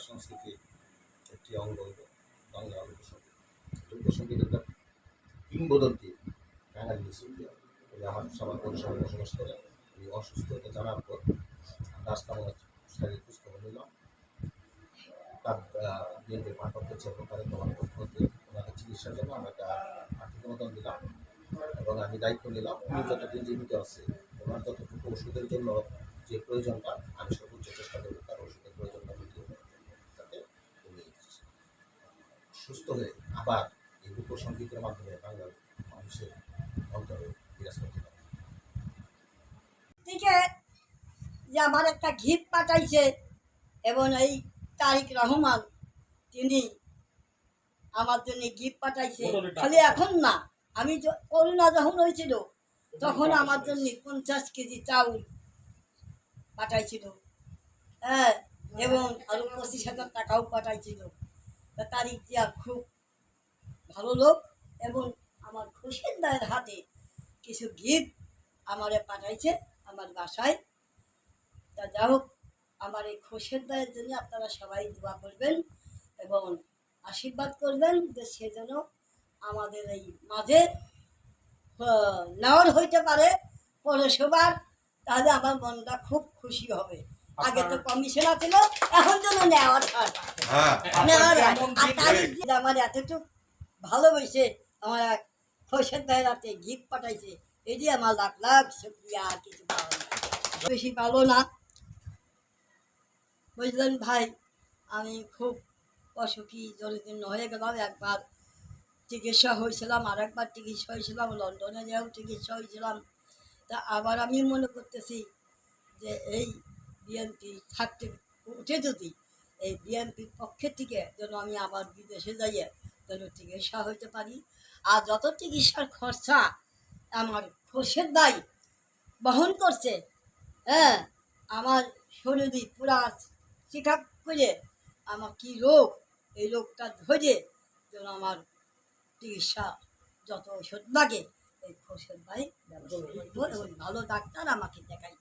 সংস্কৃতির একটি অঙ্গ বাংলা লোকসঙ্গীত। লোকসঙ্গীত একটা কিংবদন্তি বাঙালি আমার সবার পরিসরে বসবাস করে এই অসুস্থতা জানার পর রাজকামনা শারীরিক খোঁজখবর নিলাম। তার বিএনপির ভারপ্রাপ্ত চেয়ারম্যান তোমার পক্ষ হতে ওনাকে চিকিৎসার জন্য আমরা একটা আর্থিক অনুদান দিলাম এবং আমি দায়িত্ব নিলাম উনি যতদিন জীবিত আছে ওনার যতটুকু ওষুধের জন্য যে প্রয়োজনটা আমি সর্বোচ্চ চেষ্টা করব তার ওষুধের প্রয়োজনটা মিটিয়ে যাতে উনি সুস্থ হয়ে আবার এই লোকসঙ্গীতের মাধ্যমে বাংলার মানুষের অন্তরে বিরাজ করতে পারে। থেকে যে আমার একটা গিফট পাঠাইছে এবং এই তারিক রহমান তিনি আমার জন্য গিফট পাঠাইছে। খালি এখন না, আমি করোনা যখন হয়েছিল তখন আমার জন্য 50 কেজি চাউল পাঠাইছিল, হ্যাঁ, এবং আরো 25,000 টাকাও পাঠাইছিল। তারিক জিয়া খুব ভালো লোক এবং আমার খুশির দায়ের হাতে কিছু গিফট আমারে পাঠাইছে আমার বাসায়। তা যা হোক, আমার এই খুশির দায়ের জন্য আপনারা সবাই দোয়া করবেন এবং আশীর্বাদ করবেন যে সে যেন আমাদের এই মাঝে নেওয়ার হইতে পারে পৌরসভার, তাহলে আমার মনটা খুব খুশি হবে। আগে তো কমিশনার ছিল, এখন যেন নেওয়ার আমার এতটুকু ভালোবেসে আমার খুশির দায়ের হাতে গিফট পাঠাইছে, এটি আমার লাখ লাখ শুকরিয়া। আর কিছু পাওয়া না, বেশি পাবো না, বুঝলেন ভাই। আমি খুব অসুখী জলজীর্ণ হয়ে গেলাম। একবার চিকিৎসা হয়েছিলাম, আর একবার চিকিৎসা হয়েছিলাম লন্ডনে, যেও চিকিৎসা হয়েছিলাম। তা আবার আমি মনে করতেছি যে এই বিএনপি থাকতে উঠে যদি এই বিএনপির পক্ষের থেকে যেন আমি আবার বিদেশে যাইয়ে যেন চিকিৎসা হইতে পারি। আর যত চিকিৎসার খরচা আমার খুশির দায় বহন করছে, হ্যাঁ, আমার শরীরে পুরা চেক আপ করে আমার কী রোগ, এই রোগটা ধরে যেন আমার চিকিৎসা যত ওষুধ লাগে এই খুশির দায় ব্যবস্থা করবো এবং ভালো ডাক্তার আমাকে দেখাই।